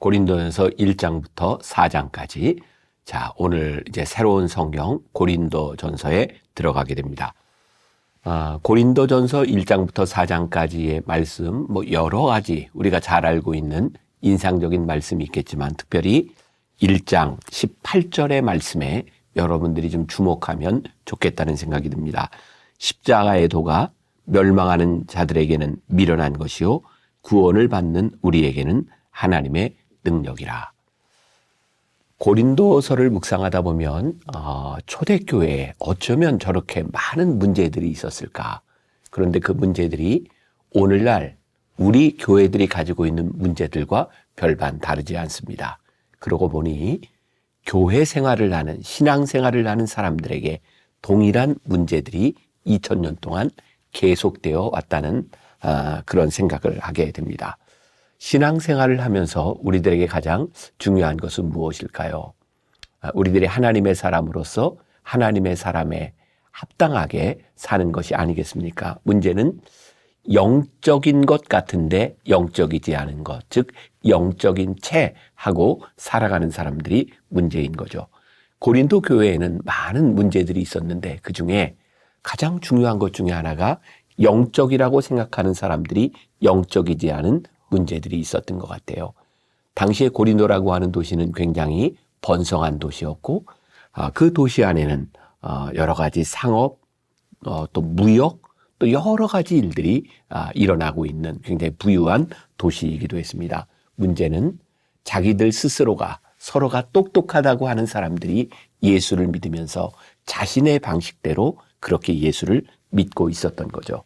고린도전서 1장부터 4장까지 자, 오늘 이제 새로운 성경 고린도전서에 들어가게 됩니다. 고린도전서 1장부터 4장까지의 말씀, 여러 가지 우리가 잘 알고 있는 인상적인 말씀이 있겠지만 특별히 1장 18절의 말씀에 여러분들이 좀 주목하면 좋겠다는 생각이 듭니다. 십자가의 도가 멸망하는 자들에게는 미련한 것이요 구원을 받는 우리에게는 하나님의 능력이라. 고린도서를 묵상하다 보면 초대교회에 어쩌면 저렇게 많은 문제들이 있었을까. 그런데 그 문제들이 오늘날 우리 교회들이 가지고 있는 문제들과 별반 다르지 않습니다. 그러고 보니 교회 생활을 하는, 신앙 생활을 하는 사람들에게 동일한 문제들이 2000년 동안 계속되어 왔다는 그런 생각을 하게 됩니다. 신앙생활을 하면서 우리들에게 가장 중요한 것은 무엇일까요? 우리들이 하나님의 사람으로서 하나님의 사람에 합당하게 사는 것이 아니겠습니까? 문제는 영적인 것 같은데 영적이지 않은 것, 즉 영적인 채 하고 살아가는 사람들이 문제인 거죠. 고린도 교회에는 많은 문제들이 있었는데 그중에 가장 중요한 것 중에 하나가 영적이라고 생각하는 사람들이 영적이지 않은 문제들이 있었던 것 같아요. 당시에 고린도라고 하는 도시는 굉장히 번성한 도시였고 그 도시 안에는 여러 가지 상업, 또 무역, 또 여러 가지 일들이 일어나고 있는 굉장히 부유한 도시이기도 했습니다. 문제는 자기들 스스로가 서로가 똑똑하다고 하는 사람들이 예수를 믿으면서 자신의 방식대로 그렇게 예수를 믿고 있었던 거죠.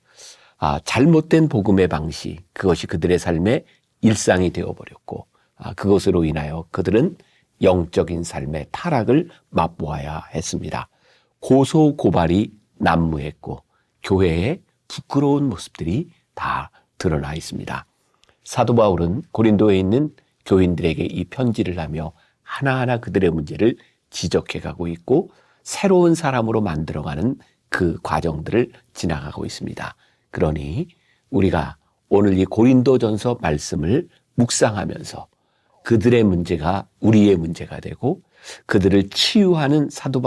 잘못된 복음의 방식, 그것이 그들의 삶의 일상이 되어버렸고 그것으로 인하여 그들은 영적인 삶의 타락을 맛보아야 했습니다. 고소고발이 난무했고 교회의 부끄러운 모습들이 다 드러나 있습니다. 사도 바울은 고린도에 있는 교인들에게 이 편지를 하며 하나하나 그들의 문제를 지적해 가고 있고 새로운 사람으로 만들어가는 그 과정들을 지나가고 있습니다. 그러니 우리가 오늘 이 고린도전서 말씀을 묵상하면서 그들의 문제가 우리의 문제가 되고 그들을 치유하는 사도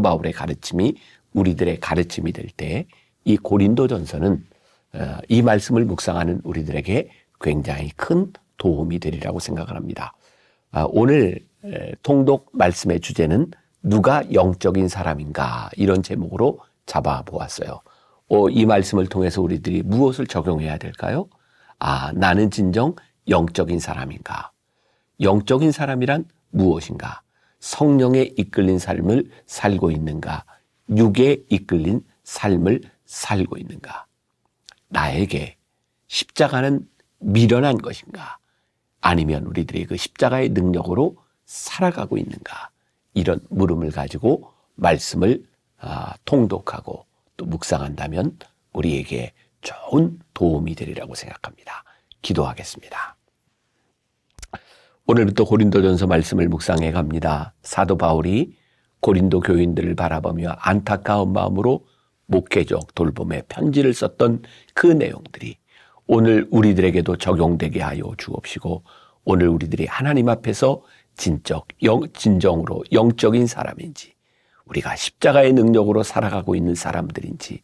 바울의 가르침이 우리들의 가르침이 될 때 이 고린도전서는 이 말씀을 묵상하는 우리들에게 굉장히 큰 도움이 되리라고 생각을 합니다. 오늘 통독 말씀의 주제는 누가 영적인 사람인가 이런 제목으로 잡아보았어요. 이 말씀을 통해서 우리들이 무엇을 적용해야 될까요? 나는 진정 영적인 사람인가? 영적인 사람이란 무엇인가? 성령에 이끌린 삶을 살고 있는가? 육에 이끌린 삶을 살고 있는가? 나에게 십자가는 미련한 것인가? 아니면 우리들이 그 십자가의 능력으로 살아가고 있는가? 이런 물음을 가지고 말씀을 통독하고 또 묵상한다면 우리에게 좋은 도움이 되리라고 생각합니다. 기도하겠습니다. 오늘부터 고린도전서 말씀을 묵상해 갑니다. 사도 바울이 고린도 교인들을 바라보며 안타까운 마음으로 목회적 돌봄에 편지를 썼던 그 내용들이 오늘 우리들에게도 적용되게 하여 주옵시고 오늘 우리들이 하나님 앞에서 진정으로 영적인 사람인지 우리가 십자가의 능력으로 살아가고 있는 사람들인지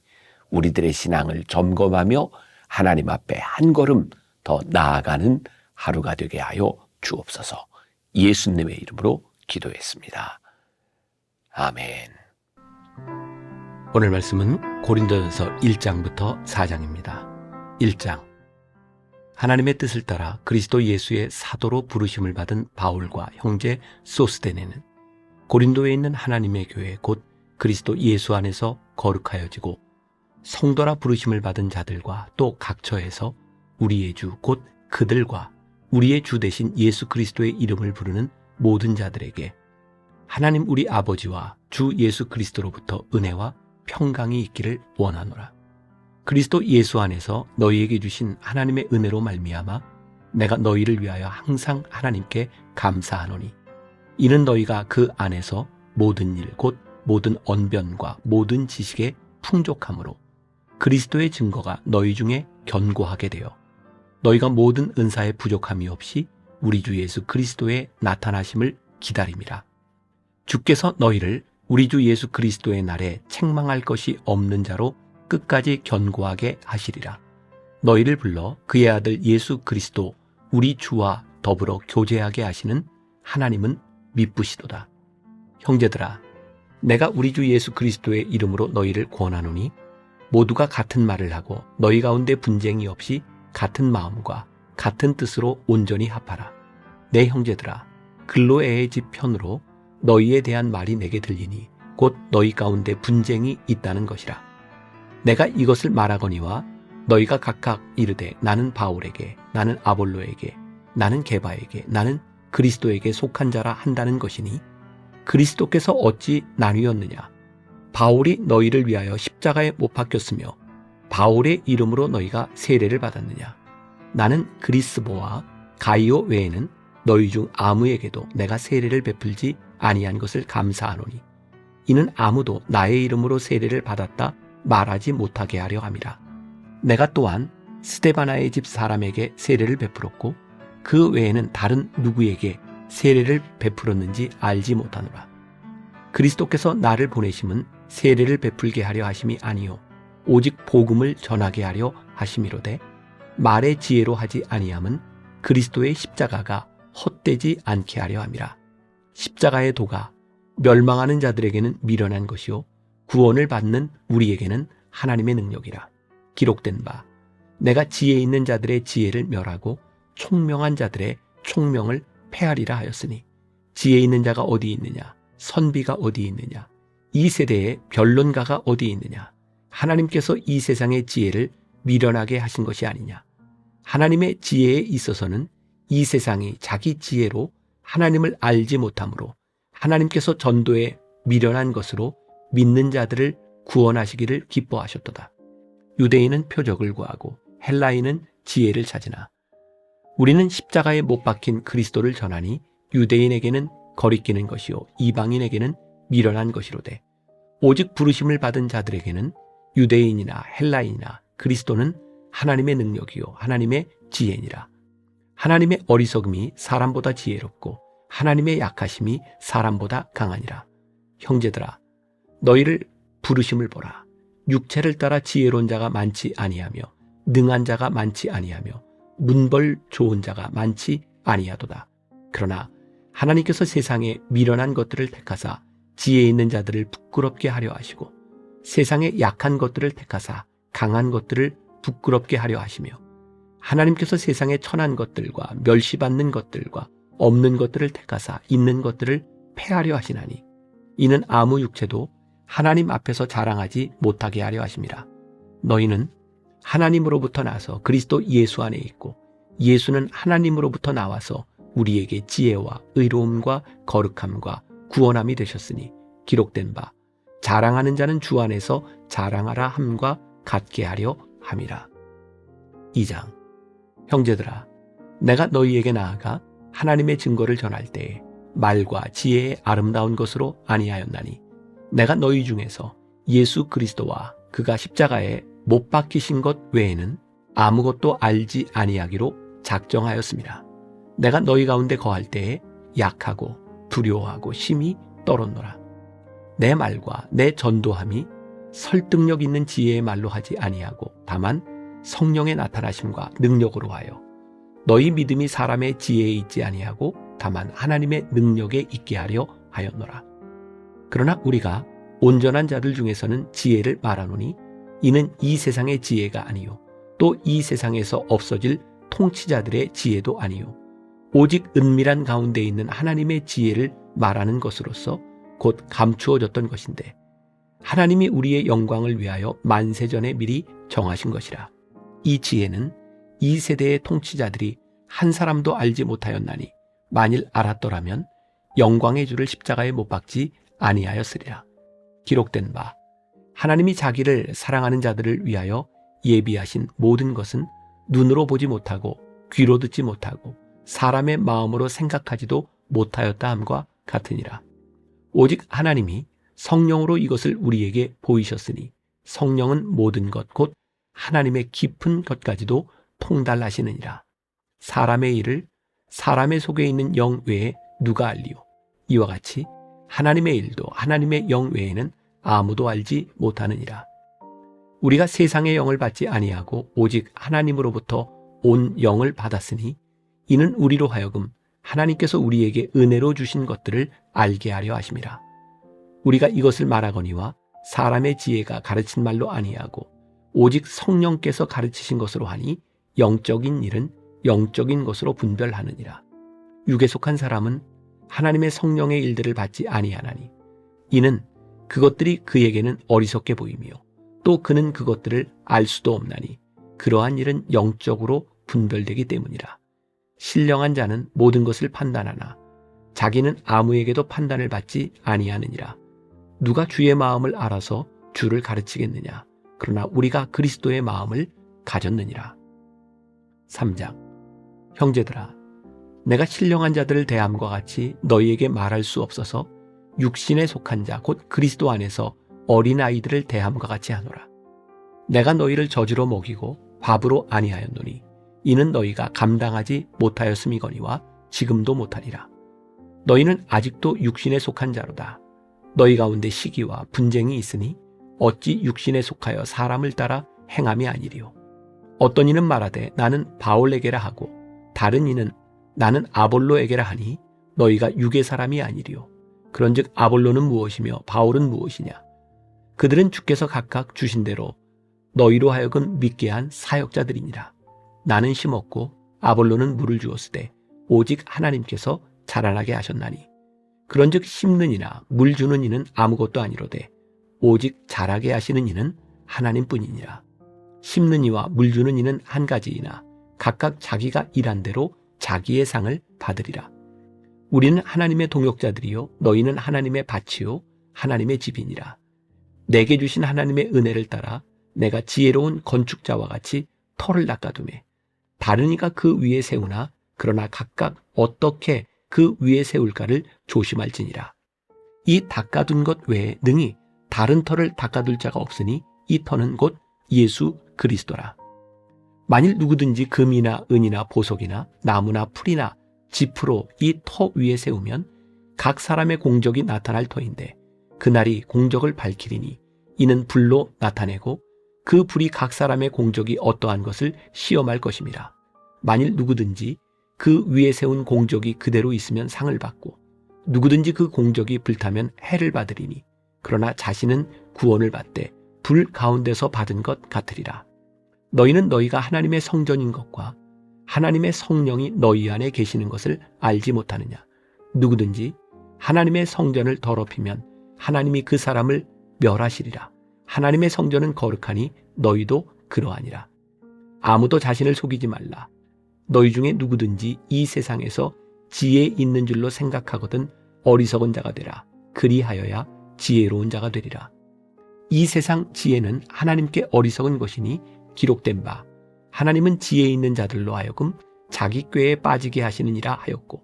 우리들의 신앙을 점검하며 하나님 앞에 한 걸음 더 나아가는 하루가 되게 하여 주옵소서. 예수님의 이름으로 기도했습니다. 아멘. 오늘 말씀은 고린도전서 1장부터 4장입니다. 1장. 하나님의 뜻을 따라 그리스도 예수의 사도로 부르심을 받은 바울과 형제 소스데네는 고린도에 있는 하나님의 교회 곧 그리스도 예수 안에서 거룩하여지고 성도라 부르심을 받은 자들과 또 각처에서 우리의 주 곧 그들과 우리의 주 대신 예수 그리스도의 이름을 부르는 모든 자들에게 하나님 우리 아버지와 주 예수 그리스도로부터 은혜와 평강이 있기를 원하노라. 그리스도 예수 안에서 너희에게 주신 하나님의 은혜로 말미암아 내가 너희를 위하여 항상 하나님께 감사하노니 이는 너희가 그 안에서 모든 일 곧 모든 언변과 모든 지식의 풍족함으로 그리스도의 증거가 너희 중에 견고하게 되어 너희가 모든 은사의 부족함이 없이 우리 주 예수 그리스도의 나타나심을 기다림이라. 주께서 너희를 우리 주 예수 그리스도의 날에 책망할 것이 없는 자로 끝까지 견고하게 하시리라. 너희를 불러 그의 아들 예수 그리스도 우리 주와 더불어 교제하게 하시는 하나님은 미쁘시도다. 형제들아, 내가 우리 주 예수 그리스도의 이름으로 너희를 권하노니 모두가 같은 말을 하고 너희 가운데 분쟁이 없이 같은 마음과 같은 뜻으로 온전히 합하라. 내 형제들아, 글로에의 집 편으로 너희에 대한 말이 내게 들리니 곧 너희 가운데 분쟁이 있다는 것이라. 내가 이것을 말하거니와 너희가 각각 이르되 나는 바울에게, 나는 아볼로에게, 나는 게바에게, 나는 그리스도에게 속한 자라 한다는 것이니 그리스도께서 어찌 나뉘었느냐? 바울이 너희를 위하여 십자가에 못 박혔으며 바울의 이름으로 너희가 세례를 받았느냐? 나는 그리스보와 가이오 외에는 너희 중 아무에게도 내가 세례를 베풀지 아니한 것을 감사하노니 이는 아무도 나의 이름으로 세례를 받았다 말하지 못하게 하려 함이라. 내가 또한 스데바나의 집 사람에게 세례를 베풀었고 그 외에는 다른 누구에게 세례를 베풀었는지 알지 못하노라. 그리스도께서 나를 보내심은 세례를 베풀게 하려 하심이 아니요 오직 복음을 전하게 하려 하심이로되 말의 지혜로 하지 아니함은 그리스도의 십자가가 헛되지 않게 하려 함이라. 십자가의 도가 멸망하는 자들에게는 미련한 것이요 구원을 받는 우리에게는 하나님의 능력이라. 기록된 바 내가 지혜 있는 자들의 지혜를 멸하고 총명한 자들의 총명을 폐하리라 하였으니 지혜 있는 자가 어디 있느냐? 선비가 어디 있느냐? 이 세대에 변론가가 어디 있느냐? 하나님께서 이 세상의 지혜를 미련하게 하신 것이 아니냐? 하나님의 지혜에 있어서는 이 세상이 자기 지혜로 하나님을 알지 못하므로 하나님께서 전도에 미련한 것으로 믿는 자들을 구원하시기를 기뻐하셨도다. 유대인은 표적을 구하고 헬라인은 지혜를 찾으나 우리는 십자가에 못 박힌 그리스도를 전하니 유대인에게는 거리끼는 것이요 이방인에게는 미련한 것이로되 오직 부르심을 받은 자들에게는 유대인이나 헬라인이나 그리스도는 하나님의 능력이요 하나님의 지혜니라. 하나님의 어리석음이 사람보다 지혜롭고 하나님의 약하심이 사람보다 강하니라. 형제들아, 너희를 부르심을 보라. 육체를 따라 지혜로운 자가 많지 아니하며 능한 자가 많지 아니하며 문벌 좋은 자가 많지 아니하도다. 그러나 하나님께서 세상에 미련한 것들을 택하사 지혜 있는 자들을 부끄럽게 하려 하시고 세상에 약한 것들을 택하사 강한 것들을 부끄럽게 하려 하시며 하나님께서 세상에 천한 것들과 멸시받는 것들과 없는 것들을 택하사 있는 것들을 폐하려 하시나니 이는 아무 육체도 하나님 앞에서 자랑하지 못하게 하려 하심이라. 너희는 하나님으로부터 나서 그리스도 예수 안에 있고 예수는 하나님으로부터 나와서 우리에게 지혜와 의로움과 거룩함과 구원함이 되셨으니 기록된 바 자랑하는 자는 주 안에서 자랑하라 함과 같게 하려 함이라. 2장. 형제들아, 내가 너희에게 나아가 하나님의 증거를 전할 때에 말과 지혜의 아름다운 것으로 아니하였나니 내가 너희 중에서 예수 그리스도와 그가 십자가에 못 박히신 것 외에는 아무것도 알지 아니하기로 작정하였습니다. 내가 너희 가운데 거할 때에 약하고 두려워하고 심히 떨었노라. 내 말과 내 전도함이 설득력 있는 지혜의 말로 하지 아니하고 다만 성령의 나타나심과 능력으로 하여 너희 믿음이 사람의 지혜에 있지 아니하고 다만 하나님의 능력에 있게 하려 하였노라. 그러나 우리가 온전한 자들 중에서는 지혜를 말하노니 이는 이 세상의 지혜가 아니요 또 이 세상에서 없어질 통치자들의 지혜도 아니요 오직 은밀한 가운데 있는 하나님의 지혜를 말하는 것으로서 곧 감추어졌던 것인데 하나님이 우리의 영광을 위하여 만세전에 미리 정하신 것이라. 이 지혜는 이 세대의 통치자들이 한 사람도 알지 못하였나니 만일 알았더라면 영광의 주를 십자가에 못 박지 아니하였으리라. 기록된 바 하나님이 자기를 사랑하는 자들을 위하여 예비하신 모든 것은 눈으로 보지 못하고 귀로 듣지 못하고 사람의 마음으로 생각하지도 못하였다 함과 같으니라. 오직 하나님이 성령으로 이것을 우리에게 보이셨으니 성령은 모든 것 곧 하나님의 깊은 것까지도 통달하시느니라. 사람의 일을 사람의 속에 있는 영 외에 누가 알리요? 이와 같이 하나님의 일도 하나님의 영 외에는 아무도 알지 못하느니라. 우리가 세상의 영을 받지 아니하고 오직 하나님으로부터 온 영을 받았으니 이는 우리로 하여금 하나님께서 우리에게 은혜로 주신 것들을 알게 하려 하심이라. 우리가 이것을 말하거니와 사람의 지혜가 가르친 말로 아니하고 오직 성령께서 가르치신 것으로 하니 영적인 일은 영적인 것으로 분별하느니라. 육에 속한 사람은 하나님의 성령의 일들을 받지 아니하나니 이는 그것들이 그에게는 어리석게 보이며 또 그는 그것들을 알 수도 없나니 그러한 일은 영적으로 분별되기 때문이라. 신령한 자는 모든 것을 판단하나 자기는 아무에게도 판단을 받지 아니하느니라. 누가 주의 마음을 알아서 주를 가르치겠느냐? 그러나 우리가 그리스도의 마음을 가졌느니라. 3장. 형제들아, 내가 신령한 자들을 대함과 같이 너희에게 말할 수 없어서 육신에 속한 자 곧 그리스도 안에서 어린아이들을 대함과 같이 하노라. 내가 너희를 젖으로 먹이고 밥으로 아니하였노니 이는 너희가 감당하지 못하였음이거니와 지금도 못하리라. 너희는 아직도 육신에 속한 자로다. 너희 가운데 시기와 분쟁이 있으니 어찌 육신에 속하여 사람을 따라 행함이 아니리요. 어떤 이는 말하되 나는 바울에게라 하고 다른 이는 나는 아볼로에게라 하니 너희가 육의 사람이 아니리요. 그런즉 아볼로는 무엇이며 바울은 무엇이냐? 그들은 주께서 각각 주신 대로 너희로 하여금 믿게 한 사역자들이니라. 나는 심었고 아볼로는 물을 주었으되 오직 하나님께서 자라나게 하셨나니 그런즉 심는 이나 물 주는 이는 아무것도 아니로되 오직 자라게 하시는 이는 하나님뿐이니라. 심는 이와 물 주는 이는 한 가지이나 각각 자기가 일한 대로 자기의 상을 받으리라. 우리는 하나님의 동역자들이요 너희는 하나님의 밭이요 하나님의 집이니라. 내게 주신 하나님의 은혜를 따라 내가 지혜로운 건축자와 같이 터를 닦아두매 다른 이가 그 위에 세우나 그러나 각각 어떻게 그 위에 세울까를 조심할지니라. 이 닦아둔 것 외에 능히 다른 터를 닦아둘 자가 없으니 이 터는 곧 예수 그리스도라. 만일 누구든지 금이나 은이나 보석이나 나무나 풀이나 지프로 이 터 위에 세우면 각 사람의 공적이 나타날 터인데 그날이 공적을 밝히리니 이는 불로 나타내고 그 불이 각 사람의 공적이 어떠한 것을 시험할 것임이라. 만일 누구든지 그 위에 세운 공적이 그대로 있으면 상을 받고 누구든지 그 공적이 불타면 해를 받으리니 그러나 자신은 구원을 받되 불 가운데서 받은 것 같으리라. 너희는 너희가 하나님의 성전인 것과 하나님의 성령이 너희 안에 계시는 것을 알지 못하느냐? 누구든지 하나님의 성전을 더럽히면 하나님이 그 사람을 멸하시리라. 하나님의 성전은 거룩하니 너희도 그러하니라. 아무도 자신을 속이지 말라. 너희 중에 누구든지 이 세상에서 지혜 있는 줄로 생각하거든 어리석은 자가 되라. 그리하여야 지혜로운 자가 되리라. 이 세상 지혜는 하나님께 어리석은 것이니 기록된 바 하나님은 지혜 있는 자들로 하여금 자기 꾀에 빠지게 하시느니라 하였고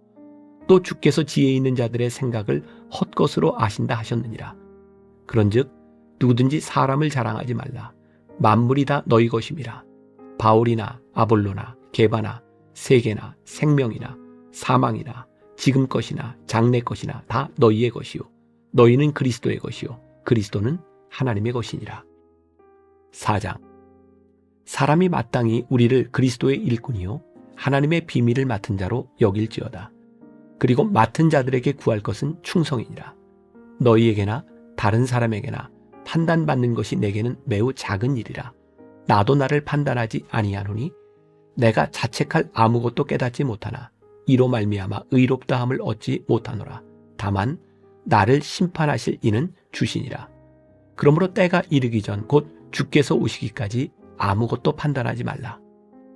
또 주께서 지혜 있는 자들의 생각을 헛것으로 아신다 하셨느니라. 그런즉 누구든지 사람을 자랑하지 말라. 만물이 다 너희 것임이라. 바울이나 아볼로나 게바나 세계나 생명이나 사망이나 지금 것이나 장래 것이나 다 너희의 것이요 너희는 그리스도의 것이요 그리스도는 하나님의 것이니라. 4장. 사람이 마땅히 우리를 그리스도의 일꾼이요 하나님의 비밀을 맡은 자로 여길지어다. 그리고 맡은 자들에게 구할 것은 충성이니라. 너희에게나 다른 사람에게나 판단받는 것이 내게는 매우 작은 일이라. 나도 나를 판단하지 아니하노니 내가 자책할 아무것도 깨닫지 못하나 이로 말미암아 의롭다함을 얻지 못하노라. 다만 나를 심판하실 이는 주시니라. 그러므로 때가 이르기 전 곧 주께서 오시기까지 아무것도 판단하지 말라.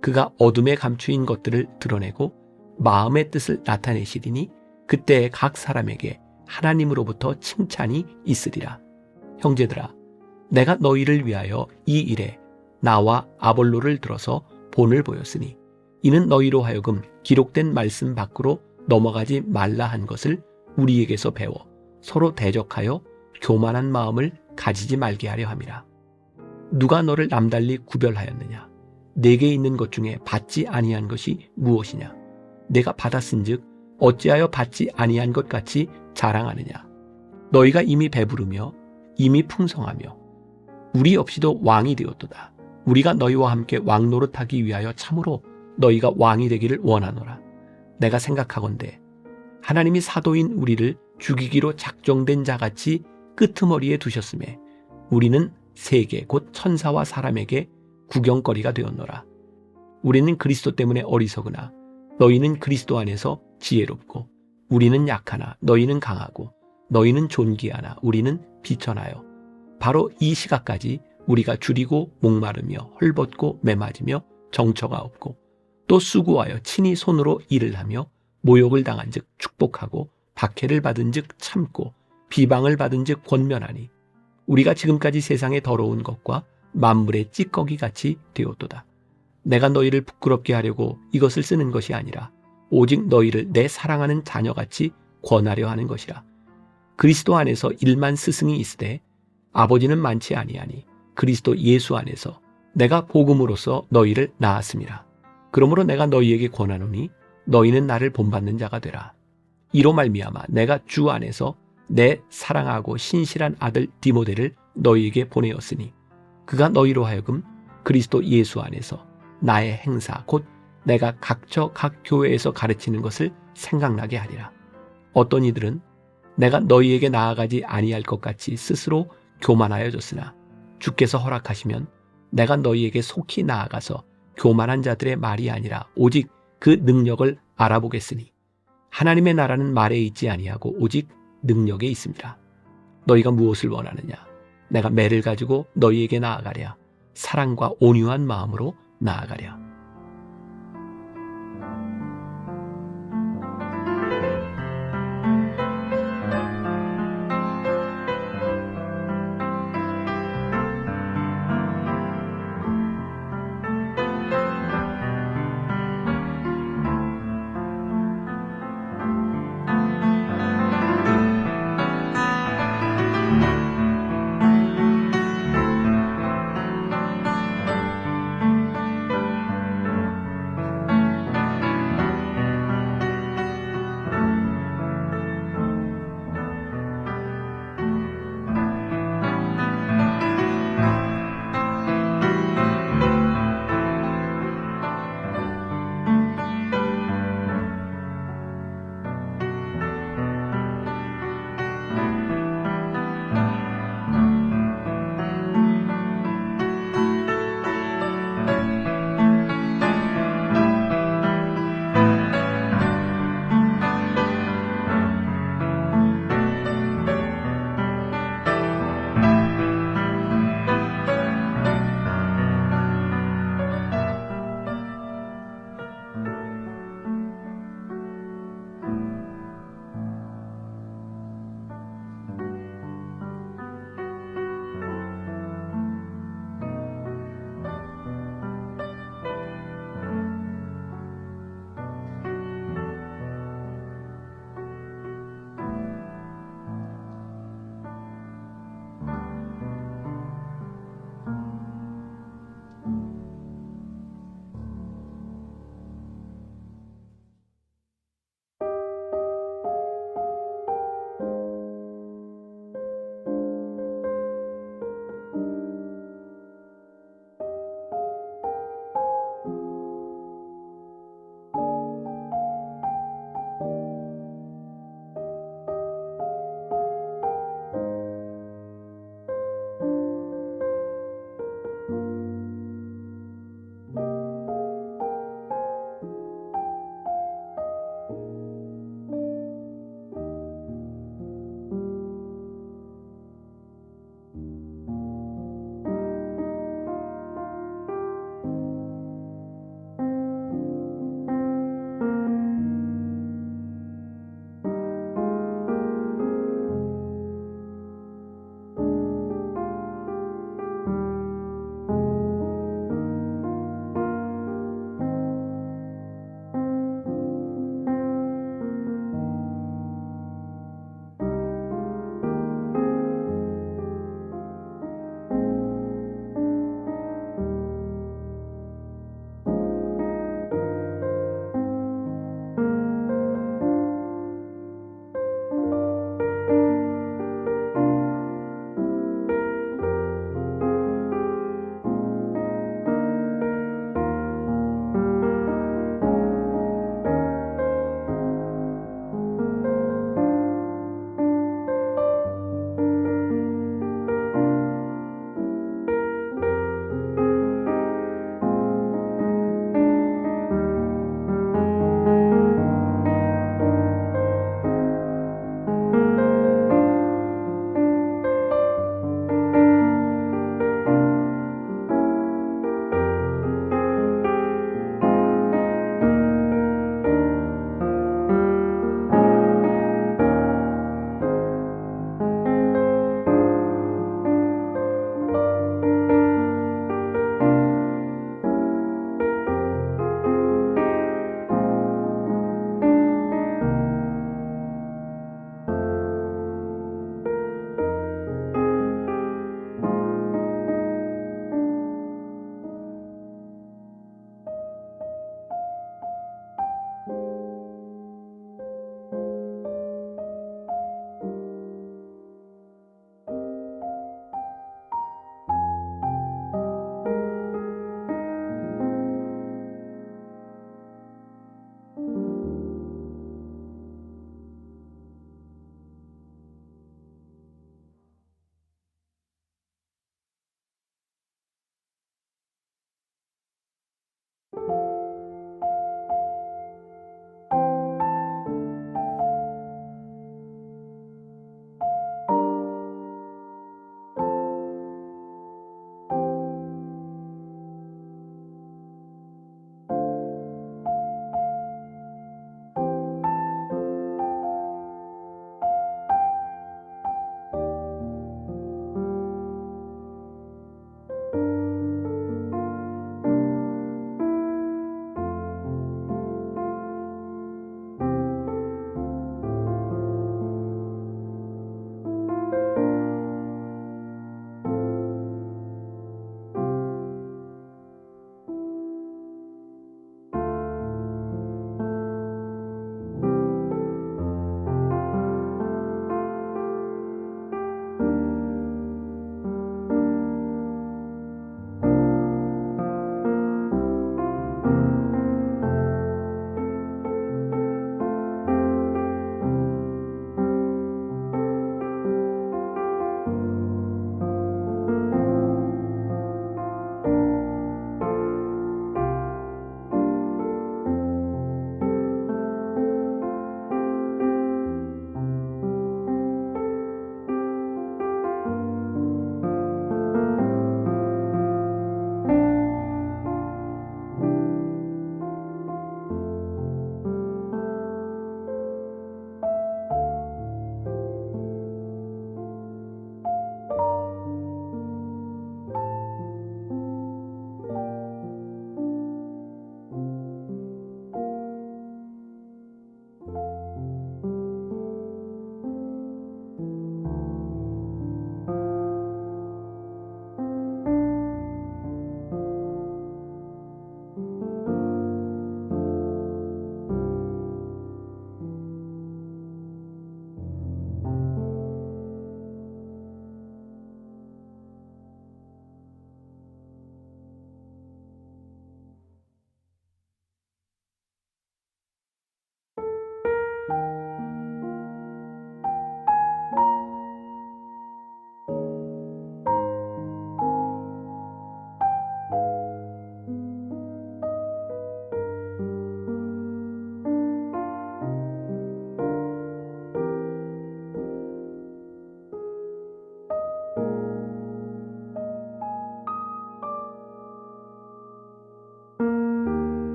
그가 어둠에 감추인 것들을 드러내고 마음의 뜻을 나타내시리니 그때 각 사람에게 하나님으로부터 칭찬이 있으리라. 형제들아, 내가 너희를 위하여 이 일에 나와 아볼로를 들어서 본을 보였으니 이는 너희로 하여금 기록된 말씀 밖으로 넘어가지 말라 한 것을 우리에게서 배워 서로 대적하여 교만한 마음을 가지지 말게 하려 함이라. 누가 너를 남달리 구별하였느냐? 내게 있는 것 중에 받지 아니한 것이 무엇이냐? 내가 받았은즉 어찌하여 받지 아니한 것 같이 자랑하느냐. 너희가 이미 배부르며 이미 풍성하며 우리 없이도 왕이 되었도다. 우리가 너희와 함께 왕 노릇하기 위하여 참으로 너희가 왕이 되기를 원하노라. 내가 생각하건대 하나님이 사도인 우리를 죽이기로 작정된 자같이 끄트머리에 두셨음에 우리는 세계 곧 천사와 사람에게 구경거리가 되었노라. 우리는 그리스도 때문에 어리석으나 너희는 그리스도 안에서 지혜롭고 우리는 약하나 너희는 강하고 너희는 존귀하나 우리는 비천하여 바로 이 시각까지 우리가 줄이고 목마르며 헐벗고 매맞으며 정처가 없고 또 수고하여 친히 손으로 일을 하며 모욕을 당한 즉 축복하고 박해를 받은 즉 참고 비방을 받은 즉 권면하니 우리가 지금까지 세상의 더러운 것과 만물의 찌꺼기 같이 되었도다. 내가 너희를 부끄럽게 하려고 이것을 쓰는 것이 아니라 오직 너희를 내 사랑하는 자녀같이 권하려 하는 것이라. 그리스도 안에서 일만 스승이 있으되 아버지는 많지 아니하니 그리스도 예수 안에서 내가 복음으로써 너희를 낳았음이라. 그러므로 내가 너희에게 권하노니 너희는 나를 본받는 자가 되라. 이로 말미암아 내가 주 안에서 내 사랑하고 신실한 아들 디모데를 너희에게 보내었으니 그가 너희로 하여금 그리스도 예수 안에서 나의 행사 곧 내가 각처 각 교회에서 가르치는 것을 생각나게 하리라. 어떤 이들은 내가 너희에게 나아가지 아니할 것 같이 스스로 교만하여졌으나 주께서 허락하시면 내가 너희에게 속히 나아가서 교만한 자들의 말이 아니라 오직 그 능력을 알아보겠으니 하나님의 나라는 말에 있지 아니하고 오직 능력에 있습니다. 너희가 무엇을 원하느냐? 내가 매를 가지고 너희에게 나아가랴. 사랑과 온유한 마음으로 나아가랴.